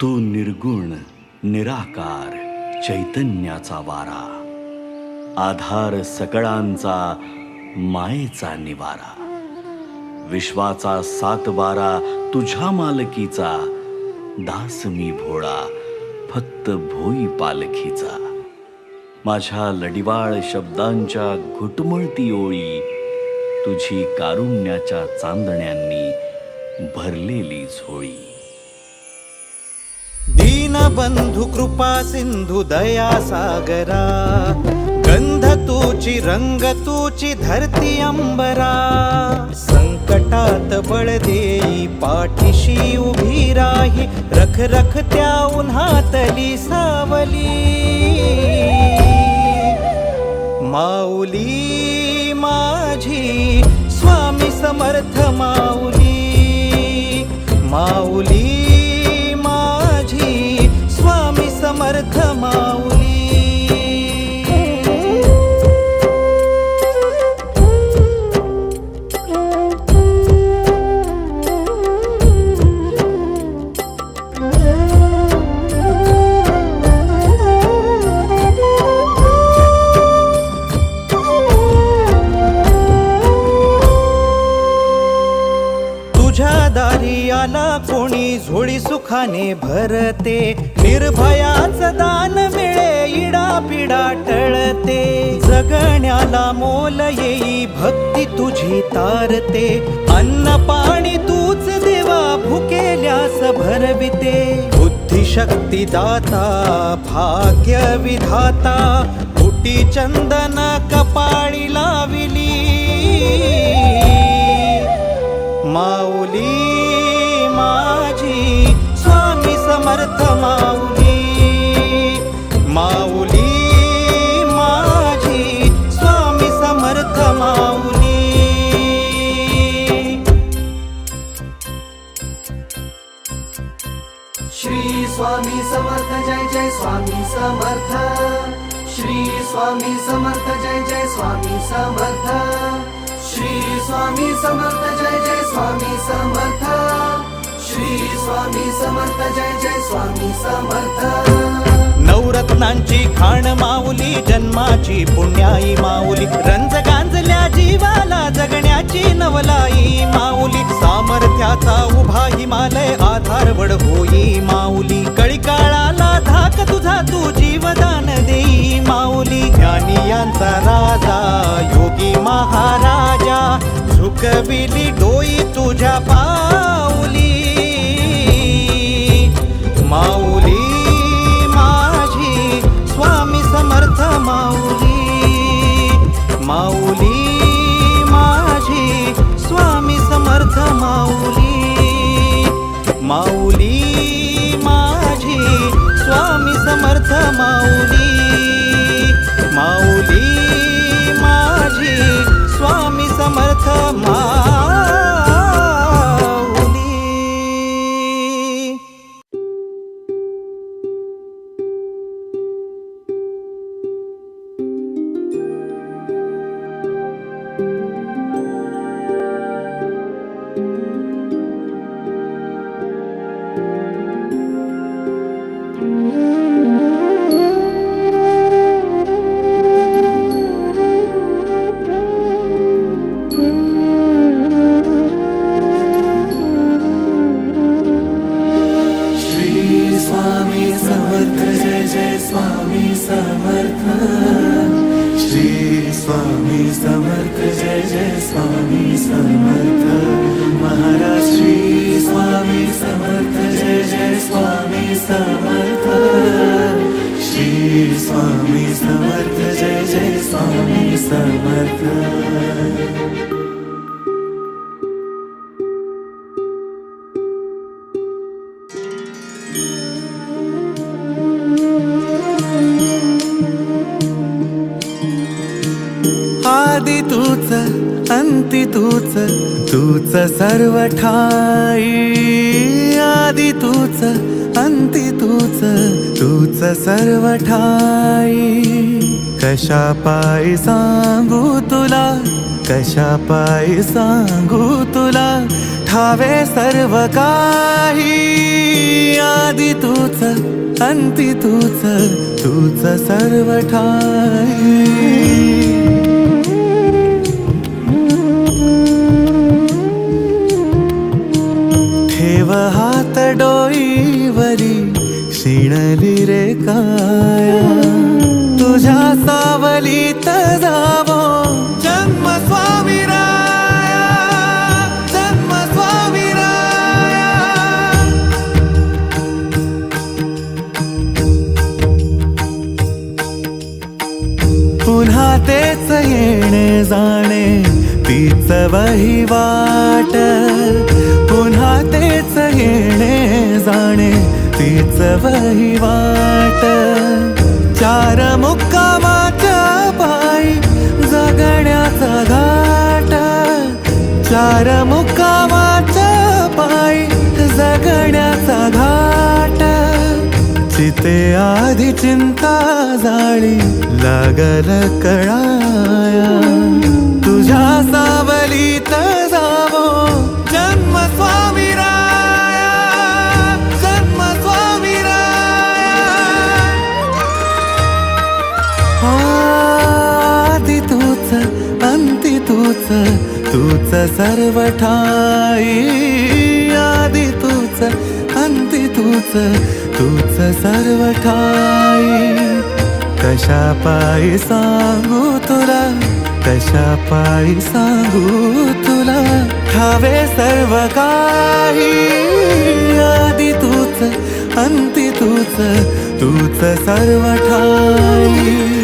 तू निर्गुण निराकार चैतन्याचा वारा, आधार सकळांचा मायेचा निवारा, विश्वाचा सातबारा तुझ्या मालकीचा, दास मी भोळा फक्त भोई पालखीचा. माझ्या लडिवाळ शब्दांच्या घुटमळती ओळी, तुझी कारुण्याच्या चांदण्यांनी भरलेली झोळी. दीनबंधु कृपा सिंधु दया सागरा, गंध तूची रंग तूची धरती अंबरा. संकटात बळ देई पाठीशी उभी राही, रख रख त्या उन्हातली सावली. माऊली माझी स्वामी समर्थ माऊली, माऊली माझी स्वामी समर्थ माऊली. तुझ्या दारी आला कोणी झोळी सुखाने भरते, निर्भयाच दान मिळे इडा पिडा टळते. जगण्याला मोल येई भक्ती तुझी तारते, अन्न पाणी तूच देवा भुकेल्यास भरविते. बुद्धी शक्ती दाता भाग्य विधाता, फुटी चंदन कपाळी लाविली. माऊली माझी स्वामी समर्थ माऊली, माऊली माझी स्वामी समर्थ माऊली. श्री स्वामी समर्थ जय जय स्वामी समर्थ, श्री स्वामी समर्थ जय जय स्वामी समर्थ, श्री स्वामी समर्थ जय जय स्वामी समर्थ, श्री स्वामी समर्थ जय जय स्वामी समर्थ. नवरत्नांची खाण माऊली, जन्माची पुण्याई माऊली, रंज गांजल्या जीवाला जगण्याची नवलाई माऊली. सामर्थ्याचा उभा हिमालय आधारवड होई माऊली, कळी काळाला धाक तुझा तू जीवदान देई माऊली. ज्ञानी यांचा राजा योगी महाराजा, झुकविली डोई तुझ्या पाऊली. माऊली माझी स्वामी समर्थ माऊली, माऊली माझी स्वामी समर्थ माऊली, माऊली माझी स्वामी समर्थ माऊली, माऊली माझी स्वामी समर्थ माऊली. स्वामी समर्थ जय जय स्वामी समर्थ, महाराज श्री स्वामी समर्थ जय जय स्वामी समर्थ, श्री स्वामी समर्थ जय जय स्वामी समर्थ. आदि तूच अंती तूच, तूच सर्व ठाई. आदि तूच अंती तूच, तूच सर्व ठाई. कशा पायी सांगू तुला कशा पायी सांगू तुला ठावे सर्व काही आधी तूच अंती तूच तूच सर्व ठाई ठेव हात डोईवरी शिणली रे काया तुझ्या सावलीत जावो जन्म स्वामी राया जन्म स्वामी राया पुन्हा तेच येणे जाणे तीच वहिवाट पुन्हा तेच येणे जाणे तीच वहिवाट चार मुक्कामाच्या पायी जगण्याचा घाट चार मुक्कामाच्या पायी जगण्याचा घाट चिते आधी चिंता जाळी लागल कळाया तुझ्या सावलीत जावो जन्म स्वामी राया जन्म स्वामी राया आधी तूच अंती तूच तूच सर्व ठाई आधी तूच अंती तूच तूच सर्व ठाई कशा पायी सांगू तुला कशा पायी सांगू तुला ठावे सर्व काही आधी तूच अंती तूच तूच सर्व ठाई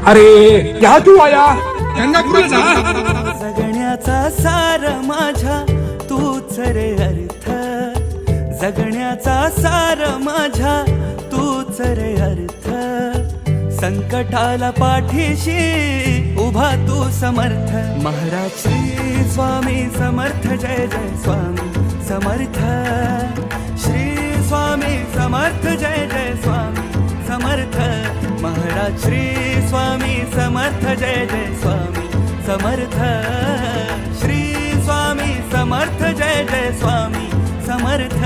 अरे क्या तू आया गंगापुराचा जगण्याचा सार माझ्या तूच रे अर्थ जगण्याचा सार माझ्या तूच रे अर्थ संकटाला पाठीशी उभा तू समर्थ महाराज श्री स्वामी समर्थ जय जय स्वामी समर्थ श्री स्वामी समर्थ जय जय स्वामी समर्थ महाराज श्री स्वामी समर्थ जय जय स्वामी समर्थ श्री स्वामी समर्थ जय जय स्वामी समर्थ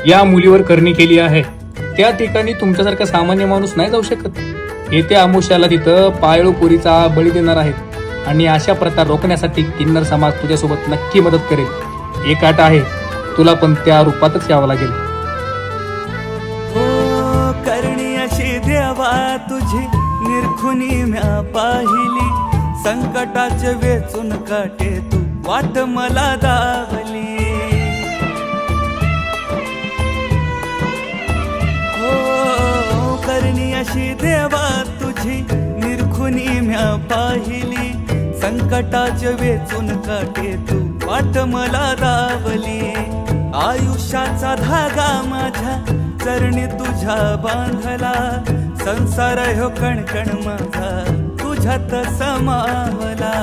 या मुलीवर करणी केली आहे त्या ठिकाणी तुमच्यासारखा सामान्य माणूस नाही जाऊ शकत. येत्या अमावस्याला तिथं पाळीव पोरीचा बळी देणार आहेत आणि अशा प्रकार रोखण्यासाठी किन्नर समाज तुझ्यासोबत नक्की मदत करेल. एक अट आहे, तुला पण त्या रूपातच यावं लागेल. करणी अशी देवा तुझी निरखुनी म्या पाहिली संकटाचे वेचून काटे तू वाट मला दावली करणी अशी देवा तुझी निरखुनी म्या पाहिली संकटाचे वेचून काटे तू वाट मला दावली आयुष्याचा धागा माझ्या चरणी तुझ्या बांधला संसार हो कणकण माझा तुझ्यात समावला,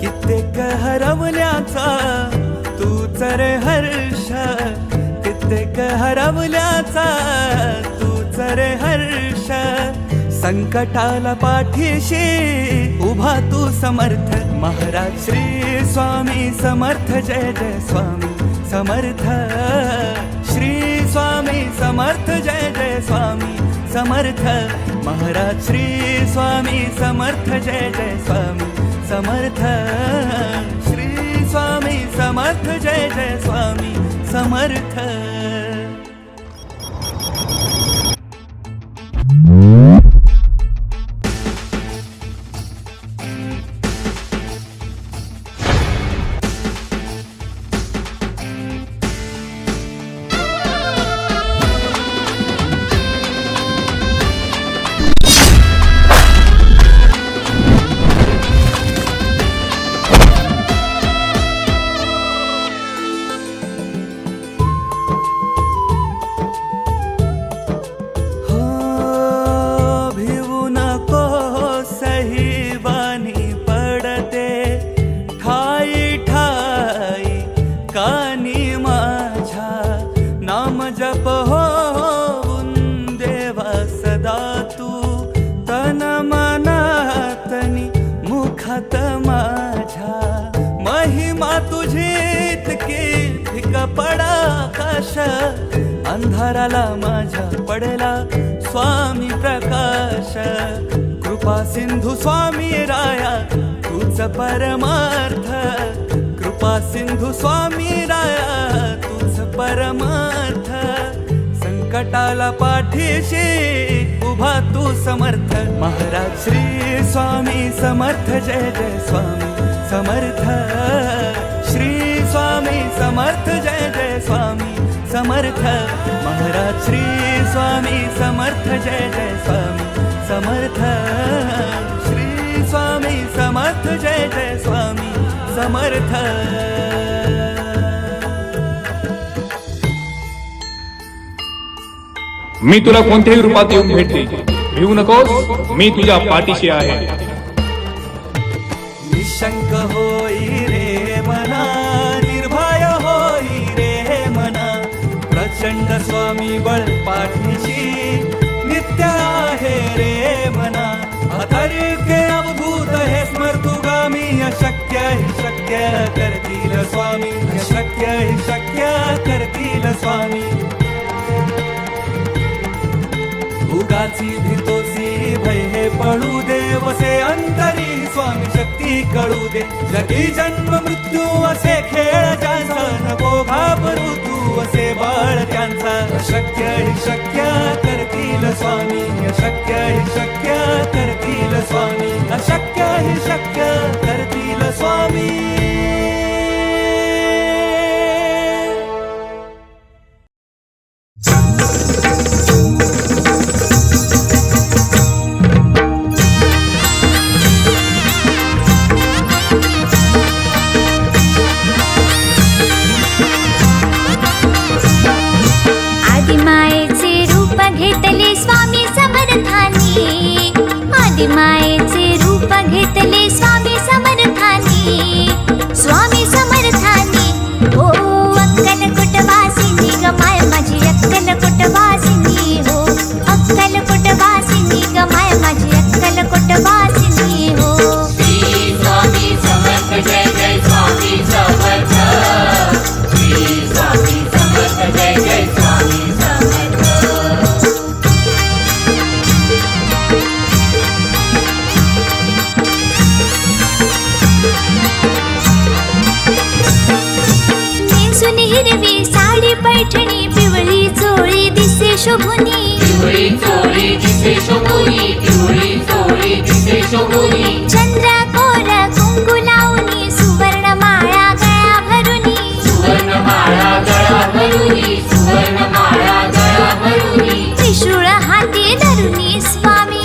कित्येक हरवल्याचा तूच रे हर्ष, कित्येक हरवल्याचा तूच रे हर्ष. संकटाला पाठीशी उभा तू समर्थ, महाराज श्री स्वामी समर्थ. जय जय स्वामी समर्थ, श्री स्वामी समर्थ. जय जय स्वामी समर्थ, महाराज श्री स्वामी समर्थ. जय जय स्वामी समर्थ, श्री स्वामी समर्थ. जय जय स्वामी समर्थ. जप होऊन देवा सदा तू, तन मनातनी मुखात माझ्या. महिमा तुझी इतकी फिक पडा आकाश, अंधाराला माझ्या पडला स्वामी प्रकाश. कृपा सिंधू स्वामी राया तूच परमार्थ, कृपा सिंधू स्वामी राया तूच परमार्थ. संकटाला पाठीशी उभा तू समर्थ, महाराज श्री स्वामी समर्थ. जय जय स्वामी समर्थ, श्री स्वामी समर्थ. जय जय स्वामी समर्थ, महाराज श्री स्वामी समर्थ. जय जय स्वामी समर्थ, श्री स्वामी समर्थ. जय जय स्वामी समर्थ. मी तुला कोणत्याही रूपात येऊन भेटते, भिवू नकोस, मी तुझ्या पाठीशी आहे. निशंक होई रे मना, निर्भय होई रे मना. प्रचंड स्वामी बळ पाठीशी नित्य आहे रे मना. अतर्क्य अवधूत हे स्मर्तुगामी, अशक्य हि शक्य करतील स्वामी, अशक्य हि शक्य करतील स्वामी. उगाची भीतोसी भय हे पळू दे, वसे अंतरी स्वामी शक्ती कळू दे. जगी जन्म मृत्यू असे खेळ ज्यांचा, नको घाबरू तू असे बाळ त्यांचा. अशक्य हि शक्य करतील स्वामी, अशक्य हि शक्य करतील स्वामी, अशक्य हि शक्य करतील स्वामी. मायेचे रूप घेतले स्वामी समर्थानी, स्वामी समर्थानी. हो अक्कलकोट वासिनी ग माय माझी अक्कलकोट वासिनी, हो अक्कलकोट वासिनी ग माय माझी अक्कलकोट वासिनी. हो श्री स्वामी समर्थ. जय जय स्वामी समर्थ, श्री स्वामी समर्थ. जय जय स्वामी समर्थ. हिरवी साडी पैठणी, पिवळी चोळी दिसे शोभुनी, पिवळी चोळी दिसे शोभुनी, पिवळी चोळी दिसे शोभुनी. चंद्रकोर कुंकू लावणी, सुवर्ण माळा गळा भरुनी, सुवर्ण माळा गळा भरुनी, सुवर्ण माळा गळा भरुनी. त्रिशूळ हाती धरुनी स्वामी,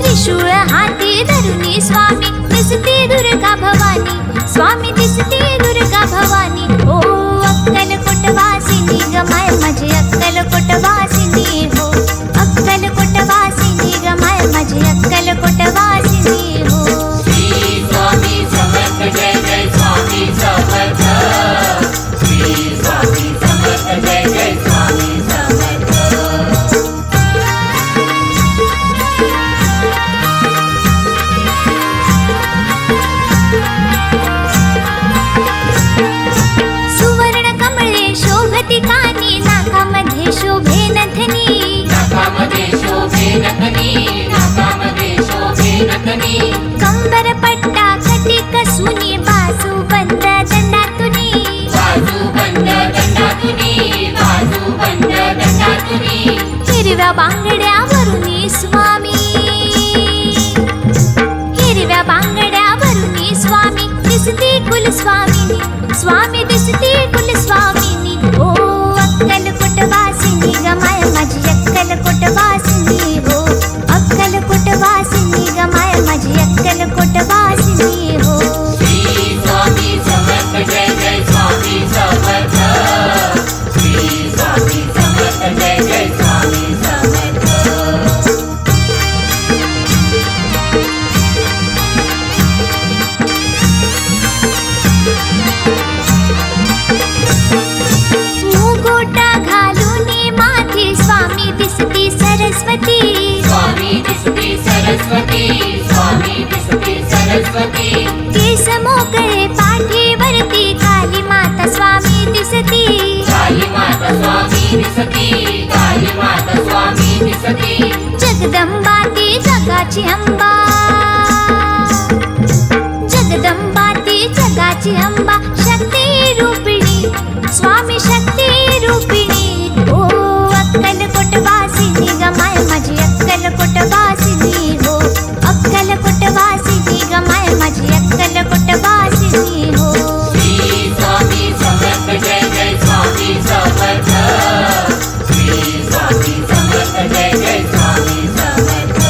त्रिशूळ हाती धरुनी स्वामी. दिसते दुर्गा भवानी, स्वामी दिसते दुर्गा भवानी. हो अक्कलकोट वासिनी ग माय माझी अक्कलकोट वासिनी, हो अक्कलकोट वासिनी ग माय माझी अक्कल दंडातुनी कंबर पट्टा कटी कसुनी बाजू बंद दंडातुनी बाजू बंद दंडातुनी बाजू बंद दंडातुनी हिरव्या बांगड्यावरुनी स्वामी हिरव्या बांगड्यावरुनी स्वामी दिसती कुलस्वामिनी स्वामी दिसती कुलस्वामिनी ओ अक्कलकोट वासिनी गमाय माझी अक्कलकोट वासिनी हो अक्कलकोट वासिनी गमाय माझी अक्कलकोट वासिनी हो श्री स्वामी समर्थ जय जय स्वामी समर्थ श्री स्वामी समर्थ जय जय स्वामी समर्थ मुगोटा घालूनी माथी स्वामी दिसती सरस्वती स्वामी दिसती सरस्वती स्वामी दिसती सरस्वती केस मोकळे पाठीवरती काली माता स्वामी दिसती काली माता स्वामी दिसती काली माता स्वामी दिसती जगदंबा ती जगाची अंबा जगदंबा ती जगाची अंबा शक्ती रूपिणी स्वामी शक्ती रूपिणी ओ अक्कलकोट वासिनी गमाय माझी अक्कलकोट वासिनी हो अक्कलकोट वासिनी गमाय माझी अक्कलकोट वासिनी हो श्री स्वामी समर्थ जय जय स्वामी समर्थ श्री स्वामी समर्थ जय जय स्वामी समर्थ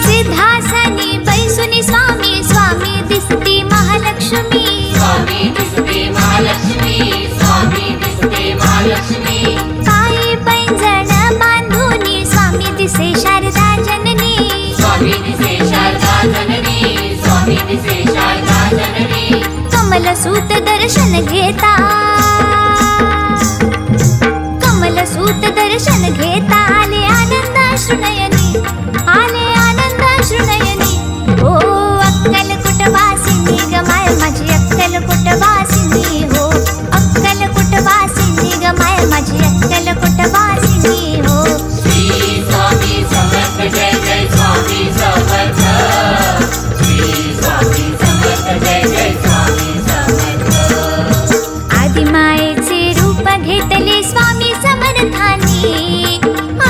सिद्धासनी बैसुनी स्वामी स्वामी दिसती महालक्ष्मी स्वामी दिसते महालक्ष्मी स्वामी दिसते महालक्ष्मी पायी पैंजण बांधुनी स्वामी दिसे शारदा जननी स्वामी दिसे शारदा जननी स्वामी दिसे शारदा जननी कमलसूत दर्शन घेता कमलसूत दर्शन घेता आले आनंद श्रुनयनी आले आनंद श्रुनयनी ओ अक्कलकोट वासिनी गमाय माझी अक्कलकोट वासिनी हो अक्कलकोट वासिनी गमाय माझी अक्कलकोट वासिनी हो श्री स्वामी समर्थ जय जय स्वामी समर्थ श्री स्वामी समर्थ जय जय स्वामी समर्थ आदिमायेचे रूप घेतले स्वामी समर्थानी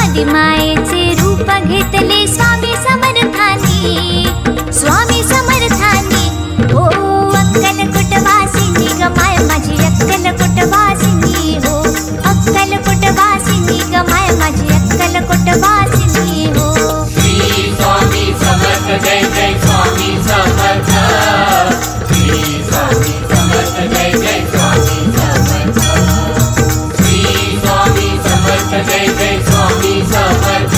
आदिमायेचे रूप घेतले स्वामी समर्थानी स्वामी समर्थानी ओ अक्कलकोट वासिनी गमाय माझी अक्कलकोट वासिनी हो अक्कलकोट वासिनी गमाय माझी अक्कलकोट वासिनी हो श्री स्वामी समर्थ जय जय स्वामी समर्थ श्री स्वामी समर्थ जय जय स्वामी समर्थ श्री स्वामी समर्थ जय जय स्वामी समर्थ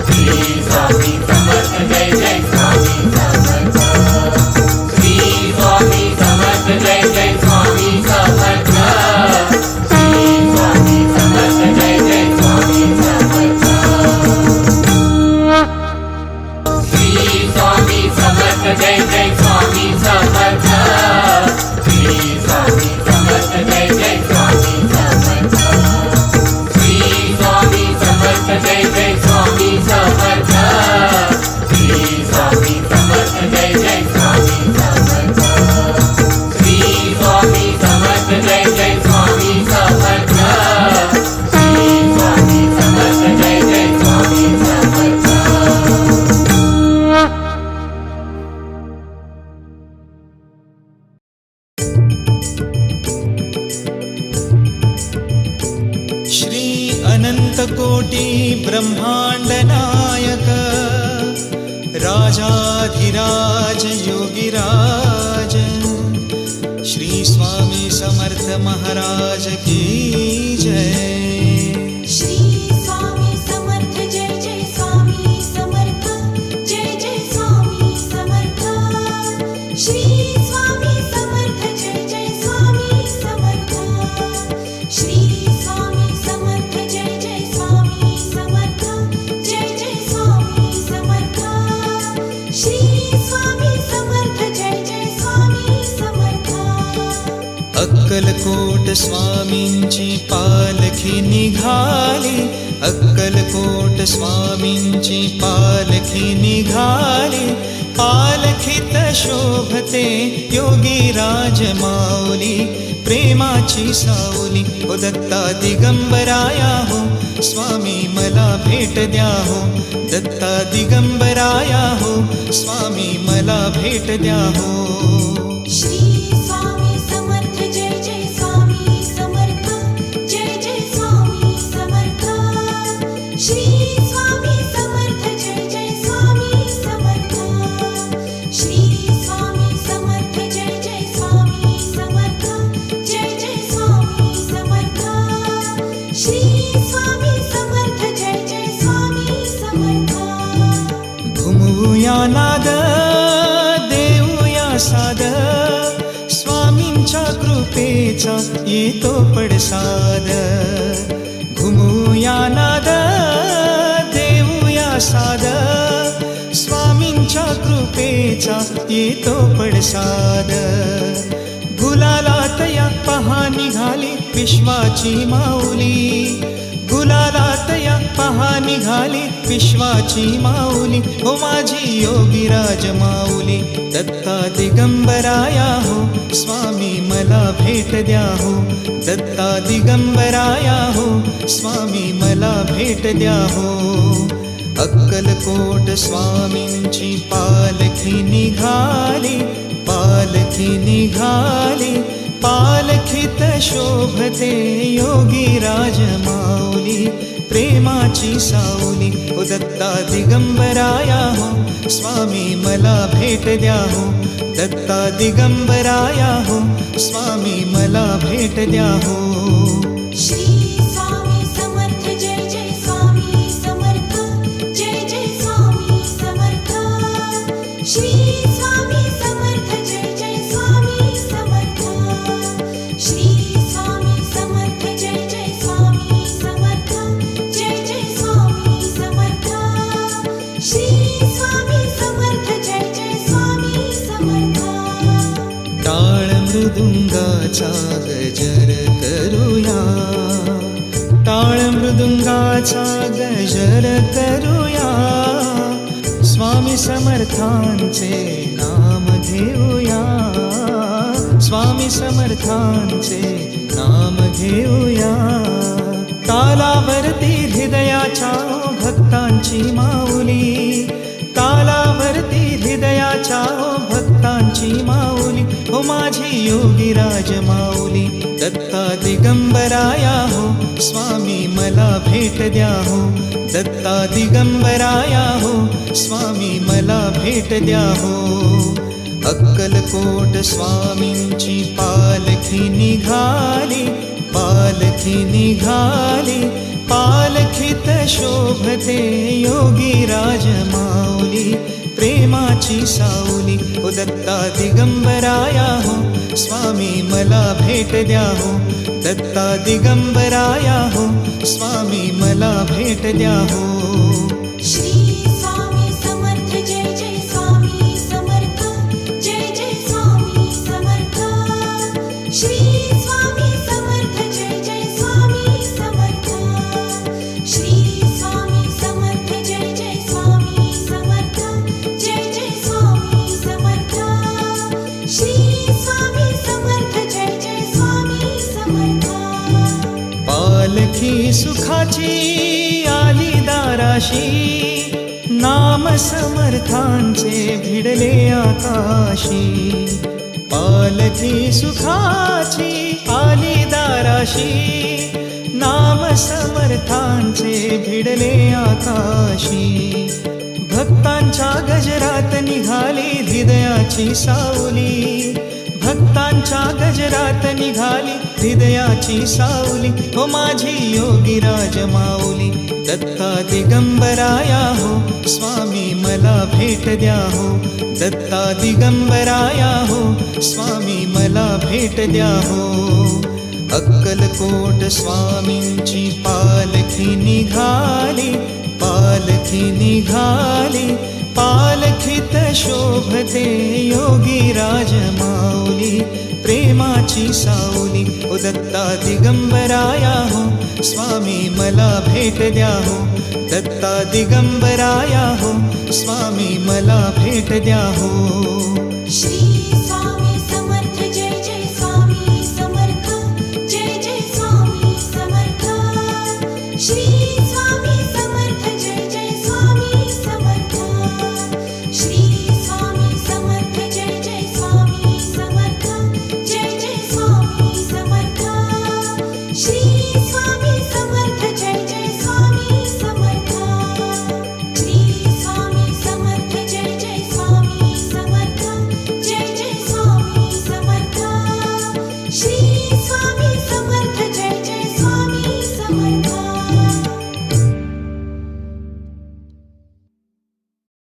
श्री स्वामी समर्थ जय जय स्वामी समर्थ श्री स्वामी समर्थ जय जय स्वामी समर्थ श्री स्वामी समर्थ जय जय स्वामी समर्थ श्री स्वामी समर्थ जय जय स्वामी समर्थ श्री स्वामी समर्थ जय जय स्वामी समर्थ श्री स्वामी समर्थ जय जय स्वामी समर्थ श्री स्वामी समर्थ जय जय स्वामी समर्थ श्री स्वामी समर्थ जय जय स्वामी समर्थ श्री स्वामी समर्थ जय जय स्वामी समर्थ श्री अनंत कोटी ब्रह्मांड नायक राजाधिराज योगिराज श्री स्वामी समर्थ महाराज की जय। श्री स्वामी समर्थ जय जय स्वामी समर्थ जय जय स्वामी समर्थ श्री स्वामी समर्थ जय जय स्वामी समर्थ श्री स्वामी समर्थ जय जय स्वामी समर्थ जय जय स्वामी समर्थ श्री स्वामी समर्थ जय जय स्वामी समर्थ अक्कलकोट स्वामींची पालखी निघाली, अक्कलकोट स्वामींची पालखी निघाली, पालखीत शोभते योगीराज माऊली, प्रेमाची सावली हो दत्ता दिगंबराया हो, स्वामी मला भेट द्या हो, दत्ता दिगंबराया हो, स्वामी मला भेट द्या हो. श्री स्वामी समर्थ जय जय स्वामी समर्थ, जय जय स्वामी समर्थ. श्री स्वामी समर्थ जय जय स्वामी समर्थ. श्री स्वामी समर्थ जय जय स्वामी समर्थ, जय जय स्वामी समर्थ. श्री स्वामी समर्थ जय जय स्वामी समर्थ. घुमवूया नाद देऊया साद, स्वामींच्या कृपेचा येतो पडसाद. घुमूया नाद देऊया साद, स्वामींच्या कृपेचा येतो पडसाद. गुलालात या पहा निघाली विश्वाची माऊली, गुलालात या पहा निघाली विश्वाची माऊली हो, माझी योगीराज माऊली, दत्ता दिगंबराया हो, स्वामी मला भेट द्या हो, दत्ता दिगंबराया हो, स्वामी मला भेट द्या हो. अक्कलकोट स्वामींची पालखी निघाली, पालखी निघाली, पालखीत शोभते योगीराज माऊली, प्रेमाची सावली हो दत्ता दिगंबराया हो, स्वामी मला भेट द्या हो, दत्ता दिगंबराया हो, स्वामी मला भेट द्या हो. श्री स्वामी समर्थ जय जय स्वामी समर्थ, जय जय स्वामी समर्थ. श्री स्वामी समर्थ जय जय स्वामी समर्थ. श्री स्वामी समर्थ जय जय स्वामी समर्थ, जय जय स्वामी समर्थ. श्री स्वामी समर्थ जय जय स्वामी समर्थ. टाळ मृदुंगाचा गजर करूया, टाळ मृदुंगाचा गजर करूया, स्वामी समर्थांचे नाम घेऊया, स्वामी समर्थांचे नाम घेऊया. तालावरती हृदयाच्या भक्तांची माऊली, तालावरती हृदयाच्या भक्तांची माऊली हो, माझी योगीराज माऊली, दत्ता दिगंबराया हो, स्वामी मला भेट द्या हो, दत्ता दिगंबराया हो, स्वामी मला भेट द्या हो. अक्कलकोट स्वामींची पालखी निघाली, पालखी निघाली, पालखीत शोभते योगीराज माऊली, प्रेमाची सावली हो दत्ता दिगंबराया हो, स्वामी मला भेट द्या हो, दत्ता दिगंबराया हो, स्वामी मला भेट द्या हो. श्री स्वामी समर्थ जय जय स्वामी समर्थ, जय जय स्वामी समर्थ. श्री स्वामी समर्थ जय जय स्वामी समर्थ. श्री स्वामी समर्थ जय जय स्वामी समर्थ, जय जय स्वामी समर्थ. श्री स्वामी समर्थ जय जय स्वामी समर्थ. पालखी सुखाची आली दाराशी, नाम समर्थांचे भिडले आकाशी. पालखी सुखाची आली दाराशी, नाम समर्थांचे भिडले आकाशी. भक्तांच्या गजरात निघाली हृदयाची सावली, भक्तांच्या गजरात निघाली हृदयाची सावली हो, माझी योगीराज माऊली, दत्ता दिगंबराया हो, स्वामी मला भेट द्या हो, दत्ता दिगंबराया हो, स्वामी मला भेट द्या हो. अक्कलकोट स्वामींची पालखी निघाली, पालखी निघाली, पालखीत शोभते योगीराज माऊली, प्रेमाची सावली ओ दत्ता दिगंबराया हो स्वामी मला भेट द्या हो दत्ता दिगंबराया हो स्वामी मला भेट द्या हो श्री स्वामी समर्थ जय जय स्वामी समर्थ जय जय स्वामी समर्थ श्री